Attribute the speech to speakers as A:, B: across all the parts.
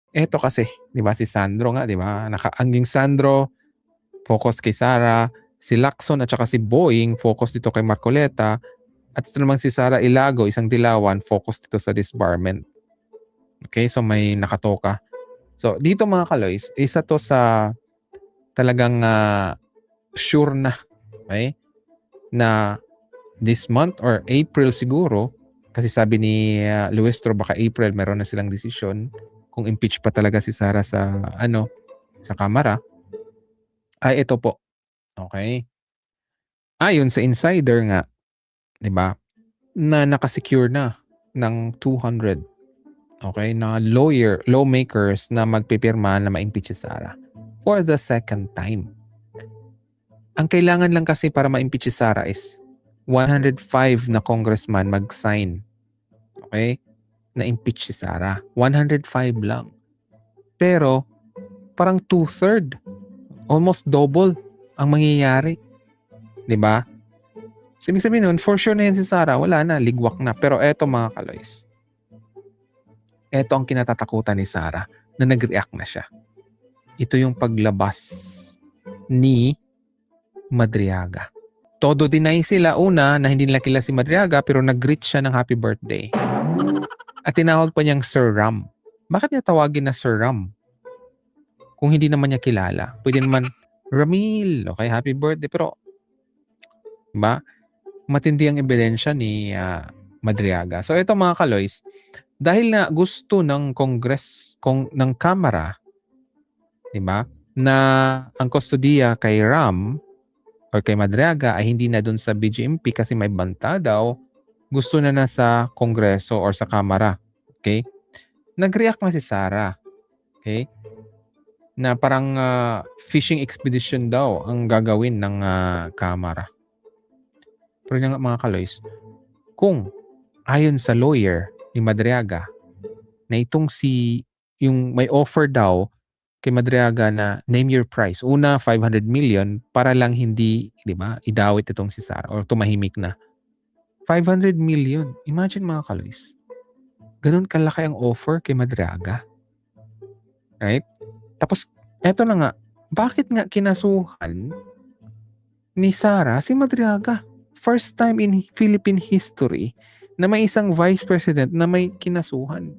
A: Eto kasi, 'di ba, si Sandro nga, 'di ba? Ang yung Sandro focus kay Sara, si Lacson at saka si Boying focus dito kay Marcoleta, at ito namang si Sara Ilago, isang dilawan, focus dito sa disbarment. Okay, so may nakatoka. So dito mga kaloys, isa to sa talagang sure na, okay, na this month or April siguro, kasi sabi ni Luestro baka April meron na silang desisyon kung impeach pa talaga si Sara sa sa Kamara. Ay ito po. Okay. Ayon sa insider nga, 'di ba, na nakasecure na ng 200, okay, na lawmakers na magpipirma na ma-impeach si Sara for the second time. Ang kailangan lang kasi para ma-impeach si Sara is 105 na congressman mag-sign. Okay? Na impeach si Sara. 105 lang. Pero parang 2/3, almost double ang mangyayari. 'Di ba? So, ibig sabihin nun, for sure na yan si Sara, wala na, ligwak na. Pero eto mga kaloys, eto ang kinatatakutan ni Sara na nag-react na siya. Ito yung paglabas ni Madriaga. Todo deny sila una na hindi nila kilala si Madriaga, pero nag-greet siya ng happy birthday. At tinawag pa niyang Sir Ram. Bakit niya tawagin na Sir Ram? Kung hindi naman niya kilala. Pwede naman, Ramil, okay, happy birthday. Pero, diba? Matindi ang ebidensya ni Madriaga. So ito mga kaloys, dahil na gusto ng ng Kamara, 'di ba, na ang kustodiya kay Ram or kay Madriaga ay hindi na doon sa BGMP kasi may banta daw, gusto na sa Kongreso or sa Kamara. Okay? Nag-react na si Sara. Okay? Na parang fishing expedition daw ang gagawin ng Kamara. Pero nga mga kaloys, kung ayon sa lawyer ni Madriaga, na itong yung may offer daw kay Madriaga na name your price. Una, 500 million para lang hindi, 'di ba, idawit itong si Sara or tumahimik na. 500 million. Imagine mga kaloys. Ganun kalaki ang offer kay Madriaga. Right? Tapos, eto na nga, bakit nga kinasuhan ni Sara si Madriaga? First time in Philippine history na may isang vice president na may kinasuhan.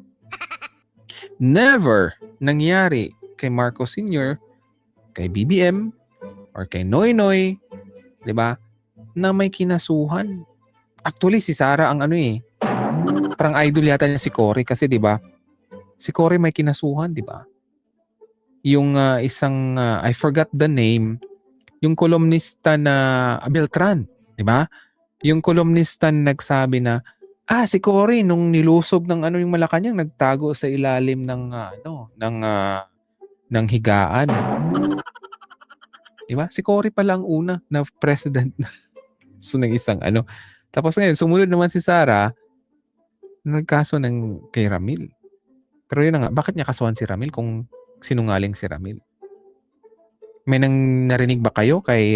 A: Never nangyari kay Marcos Sr., kay BBM, or kay Noynoy, 'di ba, na may kinasuhan. Actually, si Sara ang parang idol yata niya si Cory kasi 'di ba? Si Cory may kinasuhan, 'di ba? Yung isang I forgot the name, yung kolumnista na Beltran, 'di ba? Yung kolumnista na nagsabi na si Cory nung nilusob ng yung Malacanang nagtago sa ilalim ng ng higaan. 'Di ba? Si Cory pala ang una na president na so ng isang Tapos ngayon sumunod naman si Sara, nagkaso ng kay Ramil. Pero yun na nga, bakit niya kasuhan si Ramil kung sinungaling si Ramil? May narinig ba kayo kay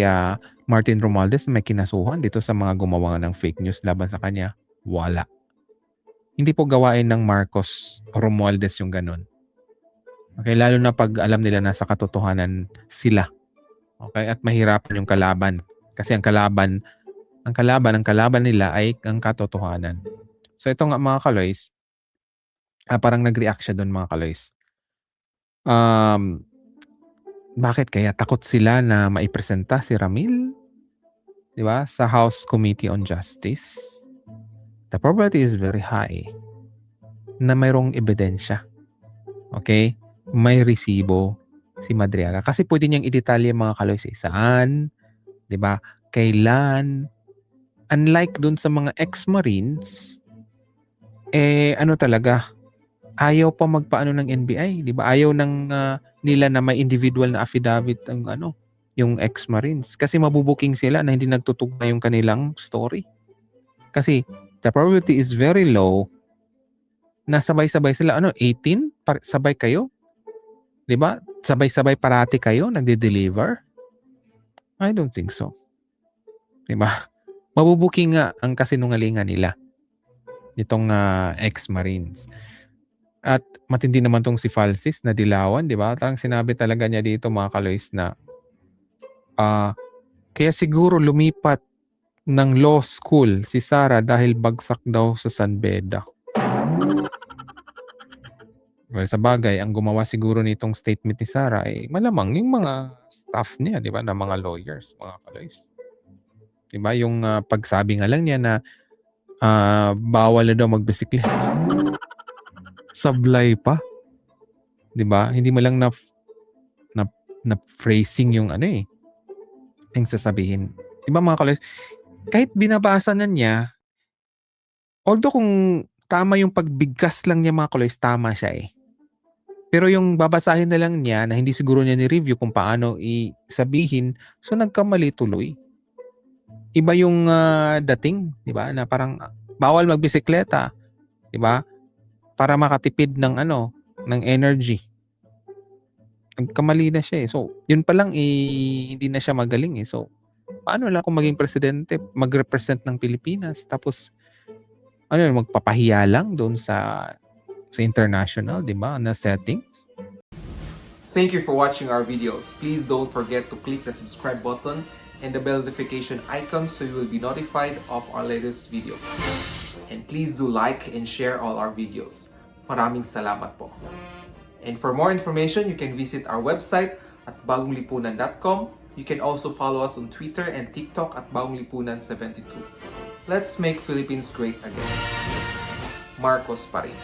A: Martin Romualdez na may kinasuhan dito sa mga gumawa ng fake news laban sa kanya? Wala. Hindi po gawain ng Marcos Romualdez yung ganun. Okay, lalo na pag alam nila na sa katotohanan sila. Okay, at mahirapan yung kalaban. Kasi ang kalaban nila ay ang katotohanan. So ito nga mga kaloys, parang nag-react siya doon mga kaloys. Bakit kaya takot sila na maipresenta si Ramil? 'Di ba? Sa House Committee on Justice. The probability is very high na mayroong ebidensya. Okay? May resibo si Madriaga. Kasi pwede niyang i-detalye mga kaloys saan, 'di ba? Kailan. Unlike dun sa mga ex-Marines, talaga, ayaw pa magpaano ng NBI, 'di ba? Ayaw nila na may individual na affidavit ang yung ex-Marines kasi mabubuking sila na hindi nagtutugma yung kanilang story. Kasi the probability is very low na sabay-sabay sila 18 sabay kayo, 'di ba? Sabay-sabay parati kayo nagde-deliver. I don't think so. 'Di ba? Mabubuking nga ang kasinungalingan nila nitong ex-Marines. At matindi naman 'tong si Falsis na dilawan, 'di ba? Parang sinabi talaga niya dito mga ka-Lois na, kaya siguro lumipat ng law school si Sara dahil bagsak daw sa San Beda. Well, sabagay ang gumawa siguro nitong statement ni Sara ay malamang yung mga staff niya, 'di ba, na mga lawyers, mga ka-Lois. 'Di ba, yung, pagsabi nga lang niya na, bawal na daw magbisikleta. Sablay pa, 'di ba? Hindi mo lang na phrasing yung ano, yung sasabihin. 'Di ba mga ka-Lois, kahit binabasa na niya, although kung tama yung pagbigkas lang niya mga ka-Lois, tama siya, Pero yung babasahin na lang niya na hindi siguro niya ni-review kung paano sabihin, so nagkamali tuloy. Iba yung, dating, 'di ba, na parang bawal magbisikleta, 'di ba? Para makatipid ng ano, ng energy. Nagkamali na siya, So, yun pa lang, hindi na siya magaling, So, paano lang kung maging presidente, mag-represent ng Pilipinas tapos ano yun, magpapahiya lang doon sa international, 'di ba, na setting?
B: Thank you for watching our videos. Please don't forget to click the subscribe button and the bell notification icon so you will be notified of our latest videos. And please do like and share all our videos. Maraming salamat po. And for more information, you can visit our website at bagonglipunan.com. You can also follow us on Twitter and TikTok at bagonglipunan72. Let's make Philippines great again. Marcos pa rin.